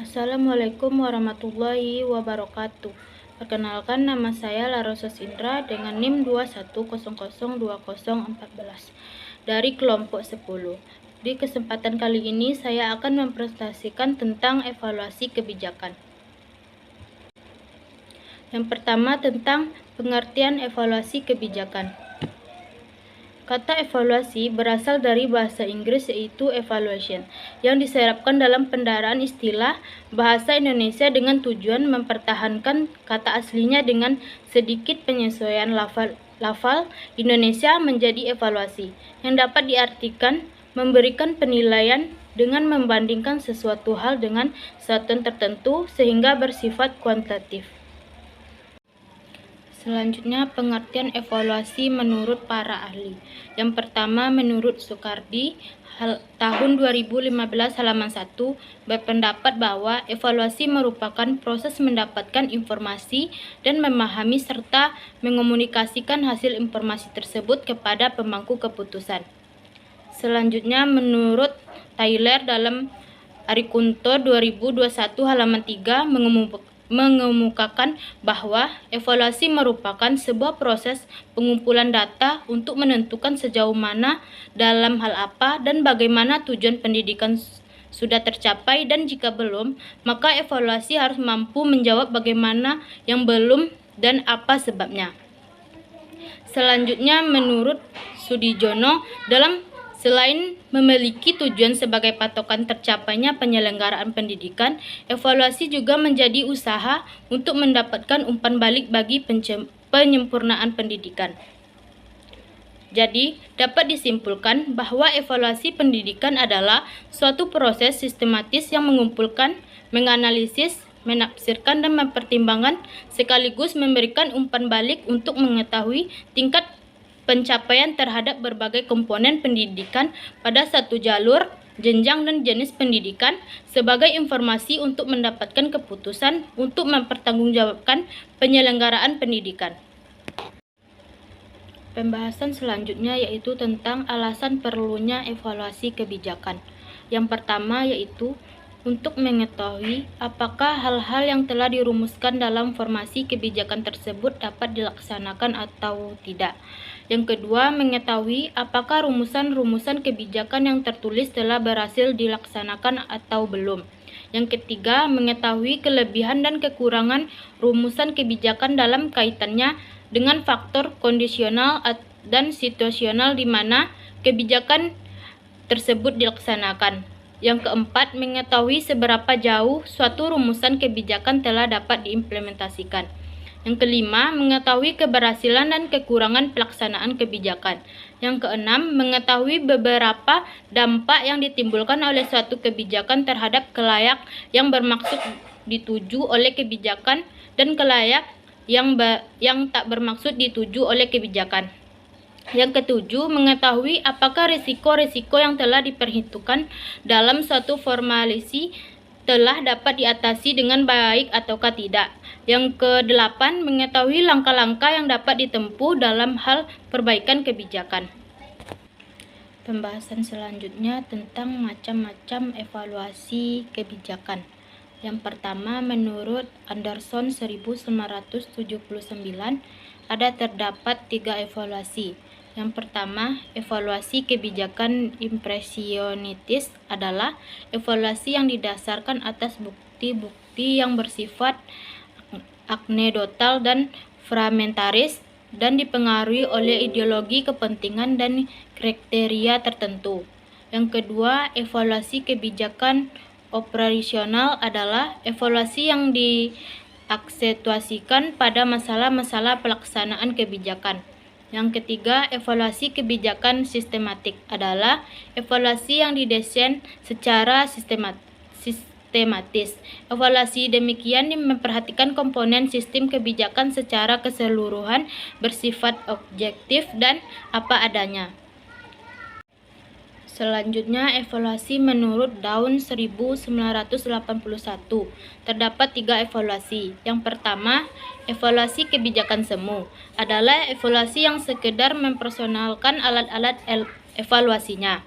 Assalamualaikum warahmatullahi wabarakatuh. Perkenalkan, nama saya Larosas Indra dengan NIM 21002014 dari kelompok 10. Di kesempatan kali ini saya akan mempresentasikan tentang evaluasi kebijakan. Yang pertama, tentang pengertian evaluasi kebijakan. Kata evaluasi berasal dari bahasa Inggris yaitu evaluation, yang diserapkan dalam pendaraan istilah bahasa Indonesia dengan tujuan mempertahankan kata aslinya dengan sedikit penyesuaian lafal Indonesia menjadi evaluasi, yang dapat diartikan memberikan penilaian dengan membandingkan sesuatu hal dengan satuan tertentu sehingga bersifat kuantitatif. Selanjutnya, pengertian evaluasi menurut para ahli. Yang pertama, menurut Soekardi, tahun 2015 halaman 1, berpendapat bahwa evaluasi merupakan proses mendapatkan informasi dan memahami serta mengomunikasikan hasil informasi tersebut kepada pemangku keputusan. Selanjutnya, menurut Tyler dalam Arikunto 2021 halaman 3 mengemukakan bahwa evaluasi merupakan sebuah proses pengumpulan data untuk menentukan sejauh mana, dalam hal apa, dan bagaimana tujuan pendidikan sudah tercapai, dan jika belum, maka evaluasi harus mampu menjawab bagaimana yang belum dan apa sebabnya. Selanjutnya, menurut Sudijono, selain memiliki tujuan sebagai patokan tercapainya penyelenggaraan pendidikan, evaluasi juga menjadi usaha untuk mendapatkan umpan balik bagi penyempurnaan pendidikan. Jadi, dapat disimpulkan bahwa evaluasi pendidikan adalah suatu proses sistematis yang mengumpulkan, menganalisis, menafsirkan, dan mempertimbangkan sekaligus memberikan umpan balik untuk mengetahui tingkat pencapaian terhadap berbagai komponen pendidikan pada satu jalur, jenjang, dan jenis pendidikan sebagai informasi untuk mendapatkan keputusan untuk mempertanggungjawabkan penyelenggaraan pendidikan. Pembahasan selanjutnya yaitu tentang alasan perlunya evaluasi kebijakan. Yang pertama yaitu untuk mengetahui apakah hal-hal yang telah dirumuskan dalam formasi kebijakan tersebut dapat dilaksanakan atau tidak. Yang kedua, mengetahui apakah rumusan-rumusan kebijakan yang tertulis telah berhasil dilaksanakan atau belum. Yang ketiga, mengetahui kelebihan dan kekurangan rumusan kebijakan dalam kaitannya dengan faktor kondisional dan situasional di mana kebijakan tersebut dilaksanakan. Yang keempat, mengetahui seberapa jauh suatu rumusan kebijakan telah dapat diimplementasikan. Yang kelima, mengetahui keberhasilan dan kekurangan pelaksanaan kebijakan. Yang keenam, mengetahui beberapa dampak yang ditimbulkan oleh suatu kebijakan terhadap kelayak yang bermaksud dituju oleh kebijakan dan kelayak yang tak bermaksud dituju oleh kebijakan. Yang ketujuh, mengetahui apakah risiko-risiko yang telah diperhitungkan dalam suatu formulasi telah dapat diatasi dengan baik ataukah tidak. Yang kedelapan, mengetahui langkah-langkah yang dapat ditempuh dalam hal perbaikan kebijakan. Pembahasan selanjutnya tentang macam-macam evaluasi kebijakan. Yang pertama, menurut Anderson 1979, terdapat 3 evaluasi. Yang pertama, evaluasi kebijakan impresionitis adalah evaluasi yang didasarkan atas bukti-bukti yang bersifat anekdotal dan fragmentaris dan dipengaruhi oleh ideologi, kepentingan, dan kriteria tertentu. Yang kedua, evaluasi kebijakan operasional adalah evaluasi yang diaksentuasikan pada masalah-masalah pelaksanaan kebijakan. Yang ketiga, evaluasi kebijakan sistematik adalah evaluasi yang didesain secara sistematis. Evaluasi demikian memperhatikan komponen sistem kebijakan secara keseluruhan, bersifat objektif dan apa adanya. Selanjutnya, evaluasi menurut Daun 1981. Terdapat 3 evaluasi. Yang pertama, evaluasi kebijakan semu adalah evaluasi yang sekedar mempersonalkan alat-alat evaluasinya.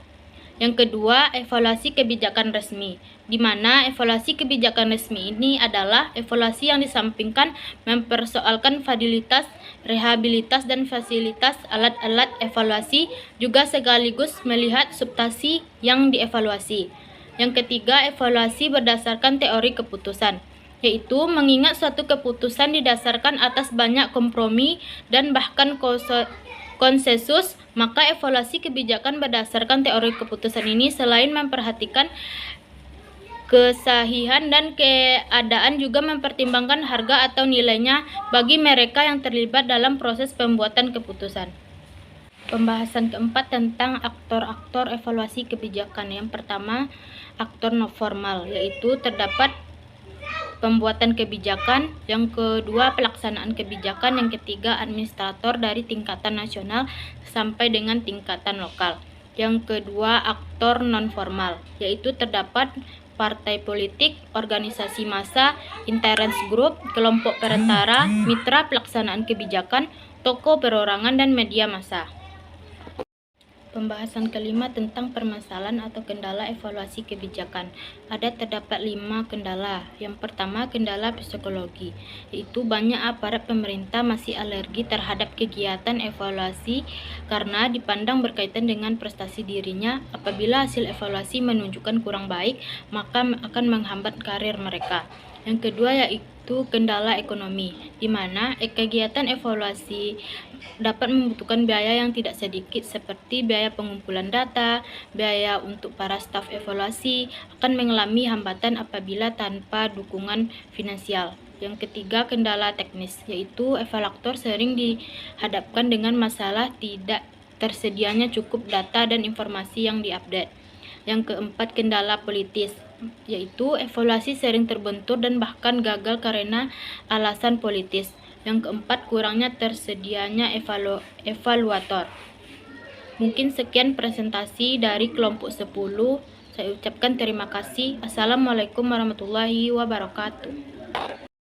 Yang kedua, evaluasi kebijakan resmi, di mana evaluasi kebijakan resmi ini adalah evaluasi yang disampingkan mempersoalkan validitas, rehabilitas, dan fasilitas alat-alat evaluasi, juga sekaligus melihat substansi yang dievaluasi. Yang ketiga, evaluasi berdasarkan teori keputusan, yaitu mengingat suatu keputusan didasarkan atas banyak kompromi dan bahkan konsensus, maka evaluasi kebijakan berdasarkan teori keputusan ini selain memperhatikan kesahihan dan keadaan juga mempertimbangkan harga atau nilainya bagi mereka yang terlibat dalam proses pembuatan keputusan. Pembahasan keempat tentang aktor-aktor evaluasi kebijakan. Yang pertama, aktor non formal, yaitu terdapat pembuatan kebijakan, yang kedua pelaksanaan kebijakan, yang ketiga administrator dari tingkatan nasional sampai dengan tingkatan lokal. Yang kedua aktor non formal, yaitu terdapat partai politik, organisasi massa, interest group, kelompok perantara, mitra pelaksanaan kebijakan, tokoh perorangan, dan media massa. Pembahasan kelima tentang permasalahan atau kendala evaluasi kebijakan. Terdapat 5 kendala. Yang pertama, kendala psikologi, yaitu banyak aparat pemerintah masih alergi terhadap kegiatan evaluasi karena dipandang berkaitan dengan prestasi dirinya. Apabila hasil evaluasi menunjukkan kurang baik, maka akan menghambat karir mereka. Yang kedua yaitu kendala ekonomi, di mana kegiatan evaluasi dapat membutuhkan biaya yang tidak sedikit seperti biaya pengumpulan data, biaya untuk para staf evaluasi akan mengalami hambatan apabila tanpa dukungan finansial. Yang ketiga, kendala teknis, yaitu evaluator sering dihadapkan dengan masalah tidak tersedianya cukup data dan informasi yang diupdate. Yang keempat, kendala politis, yaitu evaluasi sering terbentur dan bahkan gagal karena alasan politis. Yang keempat, kurangnya tersedianya evaluator. Mungkin sekian presentasi dari kelompok 10. Saya ucapkan terima kasih. Assalamualaikum warahmatullahi wabarakatuh.